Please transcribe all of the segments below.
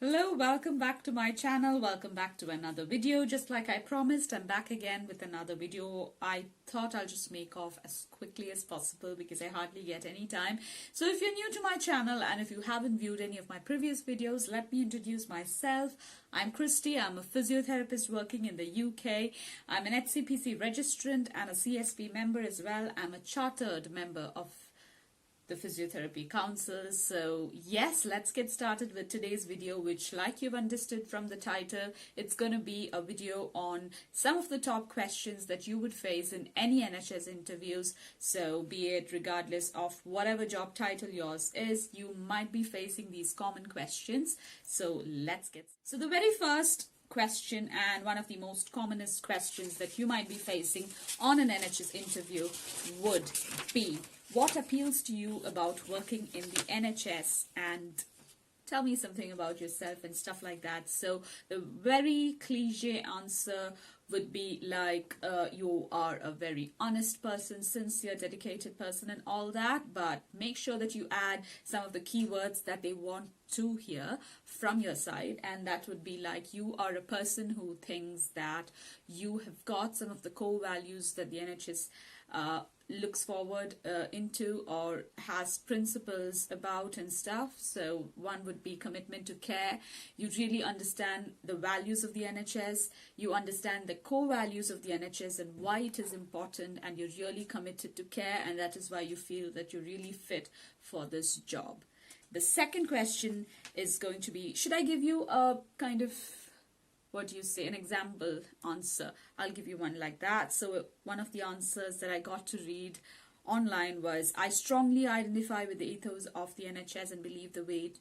Hello, welcome back to my channel. Welcome back to another video. Just like I promised, I'm back again with another video. I thought I'll just make off as quickly as possible because I hardly get any time. So if you're new to my channel and if you haven't viewed any of my previous videos, let me introduce myself. I'm Christy. I'm a physiotherapist working in the UK. I'm an HCPC registrant and a CSP member as well. I'm a chartered member of the Physiotherapy Council. So yes, let's get started with today's video, which, like you've understood from the title, it's going to be a video on some of the top questions that you would face in any NHS interviews. So be it regardless of whatever job title yours is, you might be facing these common questions. So let's get started. So the very first question, and one of the most commonest questions that you might be facing on an NHS interview, would be: what appeals to you about working in the NHS, and tell me something about yourself and stuff like that. So the very cliche answer would be like, you are a very honest person, sincere, dedicated person and all that, but make sure that you add some of the keywords that they want to hear from your side, and that would be like, you are a person who thinks that you have got some of the core values that the NHS looks forward into or has principles about and stuff. So one would be commitment to care. You really understand the values of the NHS, you understand the core values of the NHS and why it is important, and you're really committed to care, and that is why you feel that you're really fit for this job. The second question is going to be, should I give you a kind of, what do you say, an example answer? I'll give you one like that. So one of the answers that I got to read online was, I strongly identify with the ethos of the NHS and believe the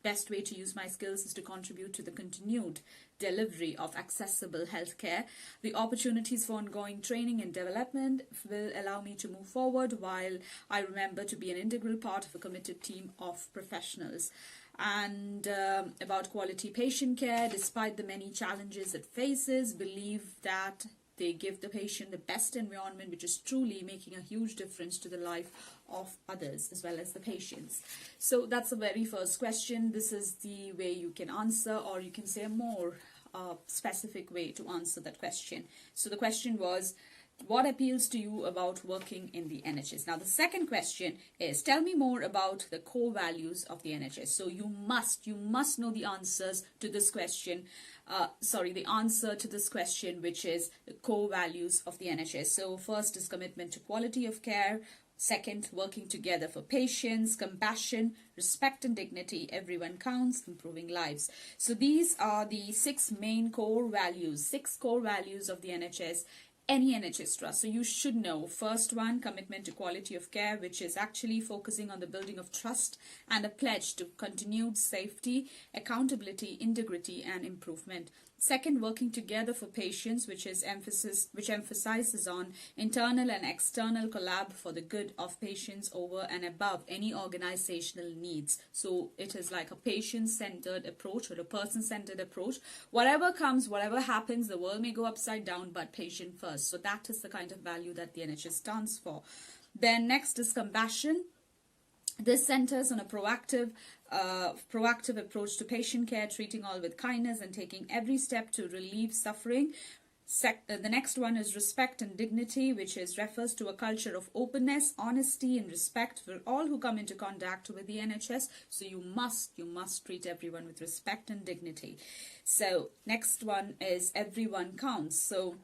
best way to use my skills is to contribute to the continued delivery of accessible healthcare. The opportunities for ongoing training and development will allow me to move forward, while I remember to be an integral part of a committed team of professionals. And about quality patient care, despite the many challenges it faces, believe that they give the patient the best environment, which is truly making a huge difference to the life of others as well as the patients. So that's the very first question. This is the way you can answer, or you can say a more specific way to answer that question. So the question was, what appeals to you about working in the NHS? Now the second question is, tell me more about the core values of the NHS. So you must know the answers to this question. The answer to this question, which is the core values of the NHS. So first is commitment to quality of care. Second, working together for patients, compassion, respect and dignity, everyone counts, improving lives. So these are the six main core values, six core values of the NHS, any NHS trust. So you should know, first one, commitment to quality of care, which is actually focusing on the building of trust and a pledge to continued safety, accountability, integrity and improvement. Second, working together for patients, which emphasizes on internal and external collab for the good of patients over and above any organizational needs. So it is like a patient-centered approach or a person-centered approach. Whatever comes, whatever happens, the world may go upside down, but patient first. So that is the kind of value that the NHS stands for. Then next is compassion. This centers on a proactive approach to patient care, treating all with kindness and taking every step to relieve suffering. The next one is respect and dignity, which refers to a culture of openness, honesty and respect for all who come into contact with the NHS. So you must treat everyone with respect and dignity. So next one is everyone counts. So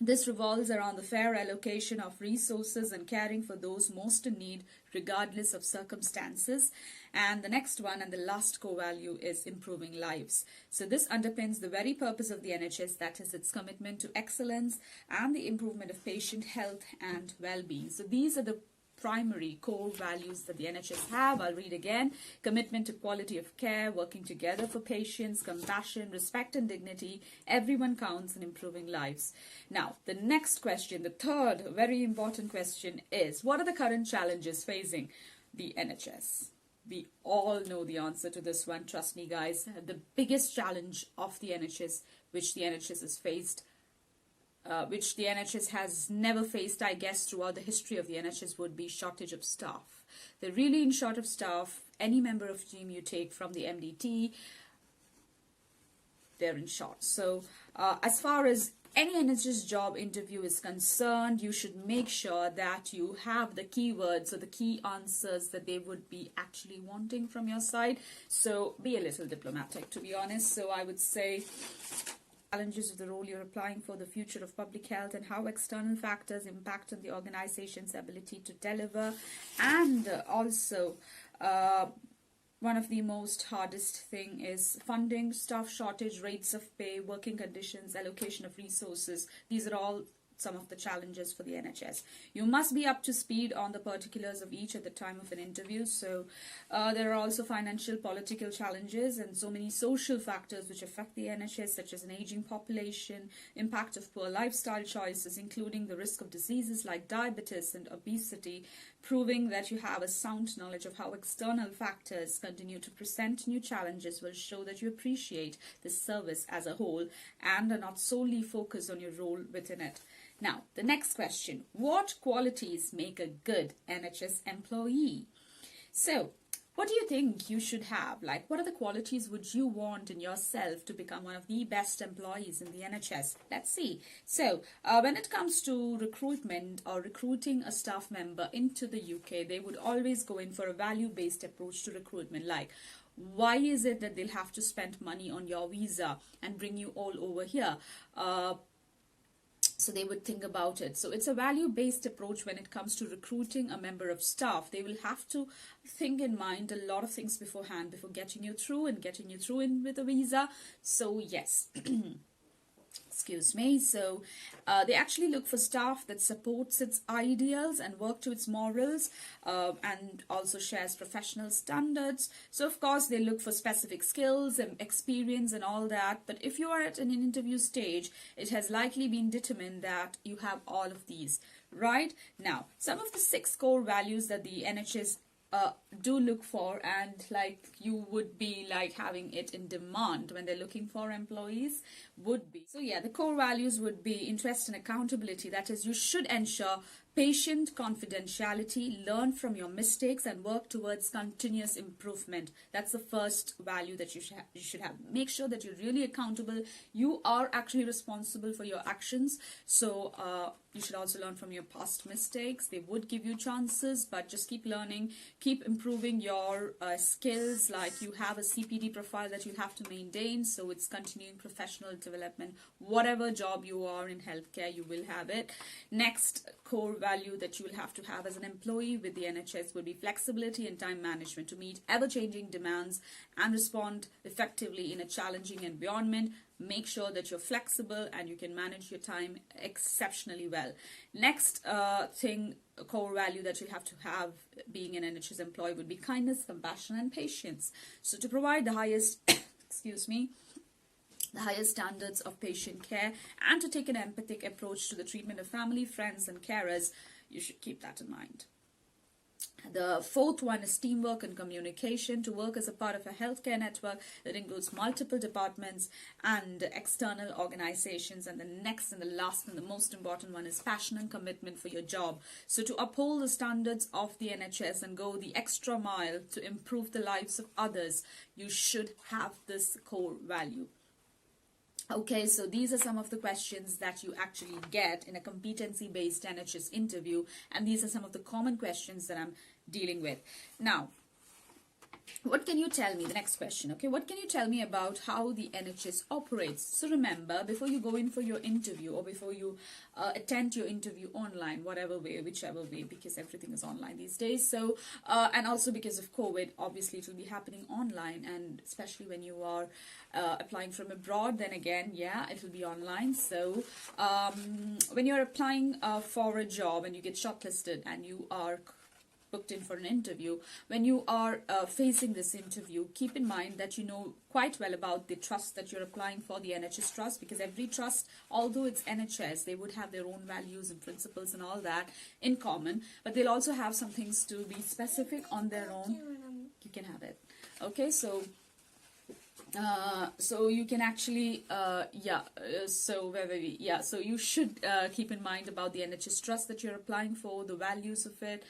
this revolves around the fair allocation of resources and caring for those most in need, regardless of circumstances. And the next one and the last core value is improving lives. So this underpins the very purpose of the NHS, that is its commitment to excellence and the improvement of patient health and well-being. So these are the primary core values that the NHS have. I'll read again: commitment to quality of care, working together for patients, compassion, respect and dignity, everyone counts, and improving lives. Now, the next question, the third very important question is, what are the current challenges facing the NHS? We all know the answer to this one. Trust me, guys. The biggest challenge of the NHS, which the NHS has faced, which the NHS has never faced, I guess, throughout the history of the NHS, would be shortage of staff. They're really in short of staff. Any member of team you take, from the MDT there in short. So as far as any NHS job interview is concerned, you should make sure that you have the keywords or the key answers that they would be actually wanting from your side. So be a little diplomatic, to be honest. So I would say challenges of the role you're applying for, the future of public health, and how external factors impact on the organization's ability to deliver. And also one of the most hardest thing is funding, staff shortage, rates of pay, working conditions, allocation of resources. These are all some of the challenges for the NHS. You must be up to speed on the particulars of each at the time of an interview. So there are also financial, political challenges and so many social factors which affect the NHS, such as an aging population, impact of poor lifestyle choices, including the risk of diseases like diabetes and obesity. Proving that you have a sound knowledge of how external factors continue to present new challenges will show that you appreciate the service as a whole and are not solely focused on your role within it. Now, the next question: what qualities make a good NHS employee? So, what do you think you should have? Like, what are the qualities would you want in yourself to become one of the best employees in the NHS? Let's see. So, when it comes to recruitment or recruiting a staff member into the UK, they would always go in for a value-based approach to recruitment. Like, why is it that they'll have to spend money on your visa and bring you all over here? So they would think about it. So it's a value-based approach when it comes to recruiting a member of staff. They will have to think in mind a lot of things beforehand before getting you through and getting you through in with a visa. So yes. Excuse me. So they actually look for staff that supports its ideals and work to its morals and also shares professional standards. So of course they look for specific skills and experience and all that. But if you are at an interview stage, it has likely been determined that you have all of these. Right? Now, some of the 6 core values that the NHS do look for, and like you would be like having it in demand when they're looking for employees, would be, so yeah, the core values would be interest and accountability. That is, you should ensure patient confidentiality, learn from your mistakes, and work towards continuous improvement. That's the first value that you should have. Make sure that you're really accountable. You are actually responsible for your actions. So you should also learn from your past mistakes. They would give you chances, but just keep learning, keep improving your skills. Like, you have a CPD profile that you have to maintain, so it's continuing professional development. Whatever job you are in healthcare, you will have it. Next core value that you will have to have as an employee with the NHS would be flexibility and time management to meet ever-changing demands and respond effectively in a challenging environment. Make sure that you're flexible and you can manage your time exceptionally well. Next core value that you'll have to have being an NHS employee would be kindness, compassion, and patience. So to provide the highest, excuse me, the highest standards of patient care and to take an empathic approach to the treatment of family, friends, and carers, you should keep that in mind. The fourth one is teamwork and communication, to work as a part of a healthcare network that includes multiple departments and external organizations. And the next and the last and the most important one is passion and commitment for your job. So to uphold the standards of the NHS and go the extra mile to improve the lives of others, you should have this core value. Okay, so these are some of the questions that you actually get in a competency-based NHS interview, and these are some of the common questions that I'm dealing with. Now, what can you tell me? The next question, okay, what can you tell me about how the NHS operates? So remember, before you go in for your interview or before you attend your interview online, whatever way, whichever way, because everything is online these days. So, and also because of COVID, obviously it will be happening online, and especially when you are applying from abroad, then again, yeah, it will be online. So when you're applying for a job and you get shortlisted and you are booked in for an interview, when you are facing this interview, keep in mind that you know quite well about the trust that you're applying for, the NHS trust, because every trust, although it's NHS, they would have their own values and principles and all that in common, but they'll also have some things to be specific on their own. You can have it. Okay, so so you can actually so you should keep in mind about the NHS trust that you're applying for, the values of it,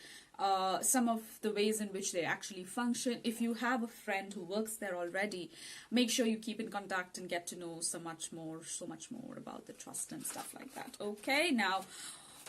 some of the ways in which they actually function. If you have a friend who works there already, make sure you keep in contact and get to know so much more about the trust and stuff like that. Okay, now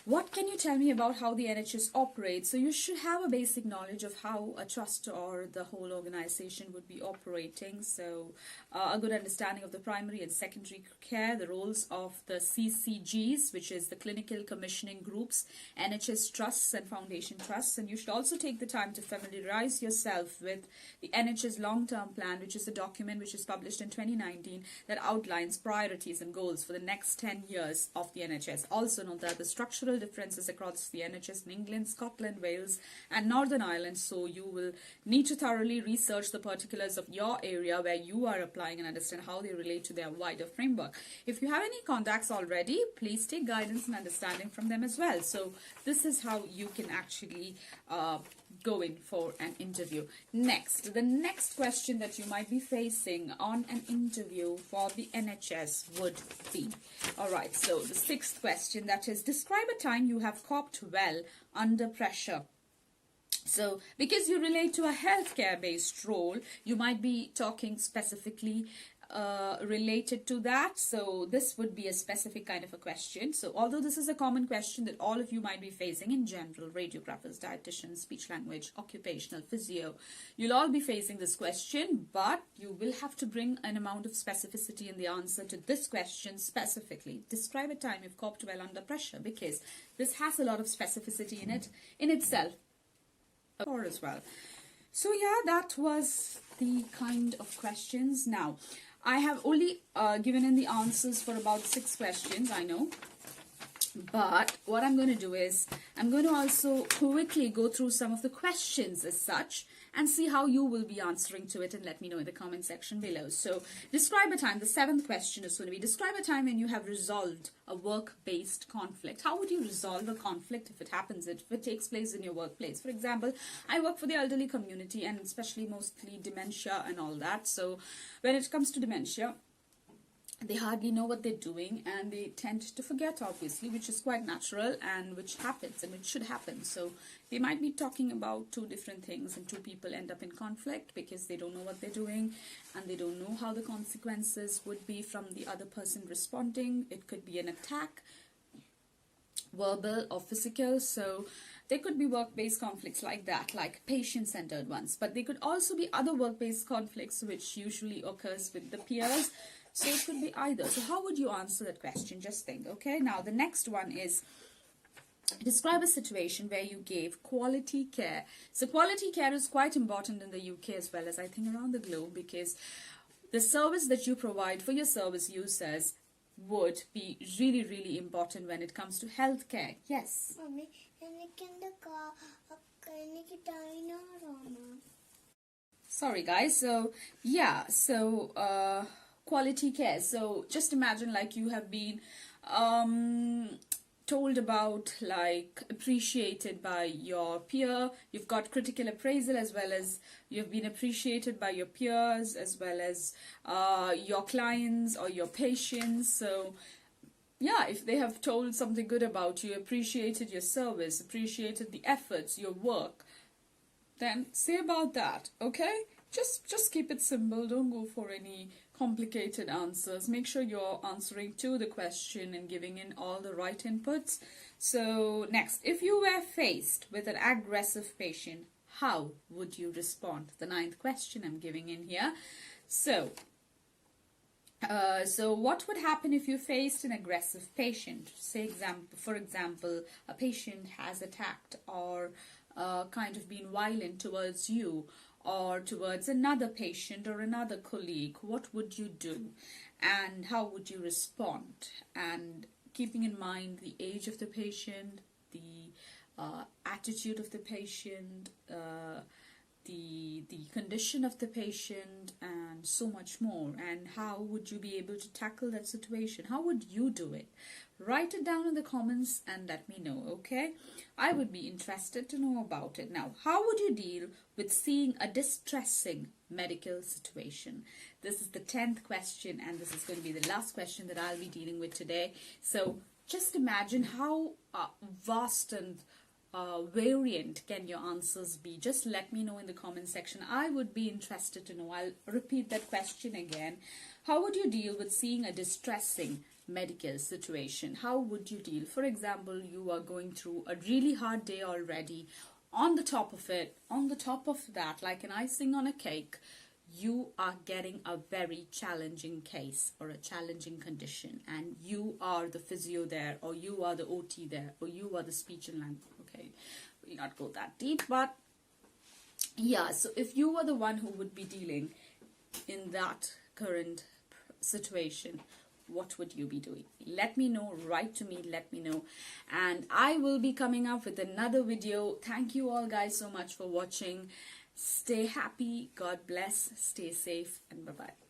what can you tell me about how the NHS operates? So you should have a basic knowledge of how a trust or the whole organization would be operating. So a good understanding of the primary and secondary care, the roles of the CCGs, which is the clinical commissioning groups, NHS trusts and foundation trusts. And you should also take the time to familiarize yourself with the NHS long-term plan, which is a document which is published in 2019 that outlines priorities and goals for the next 10 years of the NHS. Also note that the structural differences across the NHS in England, Scotland, Wales and Northern Ireland, so you will need to thoroughly research the particulars of your area where you are applying and understand how they relate to their wider framework. If you have any contacts already, please take guidance and understanding from them as well. So this is how you can actually go in for an interview. Next, the next question that you might be facing on an interview for the NHS would be, alright, so the sixth question, that is, describe a time you have coped well under pressure. So because you relate to a healthcare based role, you might be talking specifically related to that. So this would be a specific kind of a question. So although this is a common question that all of you might be facing in general, radiographers, dietitians, speech language, occupational physio, you'll all be facing this question, but you will have to bring an amount of specificity in the answer to this question specifically. Describe a time you've coped well under pressure, because this has a lot of specificity in it in itself as well. So yeah, that was the kind of questions. Now I have only given in the answers for about 6 questions, I know, but what I'm going to do is I'm going to also quickly go through some of the questions as such and see how you will be answering to it, and let me know in the comment section below. So describe a time, the 7th question is going to be, describe a time when you have resolved a work-based conflict. How would you resolve a conflict if it happens, if it takes place in your workplace? For example, I work for the elderly community and especially mostly dementia and all that. So when it comes to dementia, they hardly know what they're doing and they tend to forget, obviously, which is quite natural and which happens and which should happen. So they might be talking about 2 different things and 2 people end up in conflict because they don't know what they're doing and they don't know how the consequences would be from the other person responding. It could be an attack, verbal or physical. So there could be work-based conflicts like that, like patient-centered ones, but there could also be other work-based conflicts which usually occurs with the peers. So it could be either. So how would you answer that question? Just think. Okay, now the next one is, describe a situation where you gave quality care. So quality care is quite important in the UK as well as I think around the globe, because the service that you provide for your service users would be really, really important when it comes to healthcare. Yes. Sorry guys, so yeah, so quality care. So just imagine like you have been told about, like, appreciated by your peer, you've got critical appraisal, as well as you've been appreciated by your peers, as well as your clients or your patients. So yeah, if they have told something good about you, appreciated your service, appreciated the efforts, your work, then say about that. Okay, just keep it simple, don't go for any complicated answers. Make sure you're answering to the question and giving in all the right inputs. So next, if you were faced with an aggressive patient, how would you respond? The 9th question I'm giving in here. So what would happen if you faced an aggressive patient? Say for example, a patient has attacked or kind of been violent towards you or towards another patient or another colleague. What would you do and how would you respond? And keeping in mind the age of the patient, the attitude of the patient, the condition of the patient, and so much more. And how would you be able to tackle that situation? How would you do it? Write it down in the comments and let me know, okay? I would be interested to know about it. Now, how would you deal with seeing a distressing medical situation? This is the 10th question, and this is going to be the last question that I'll be dealing with today. So just imagine how vast and variant can your answers be? Just let me know in the comment section. I would be interested to know. I'll repeat that question again. How would you deal with seeing a distressing medical situation? How would you deal? For example, you are going through a really hard day already. On the top of that, like an icing on a cake, you are getting a very challenging case or a challenging condition, and you are the physio there, or you are the OT there, or you are the speech and language. Okay, we'll not go that deep, but yeah, so if you were the one who would be dealing in that current situation, what would you be doing? Let me know, write to me, let me know, and I will be coming up with another video. Thank you all guys so much for watching. Stay happy, God bless, stay safe, and bye-bye.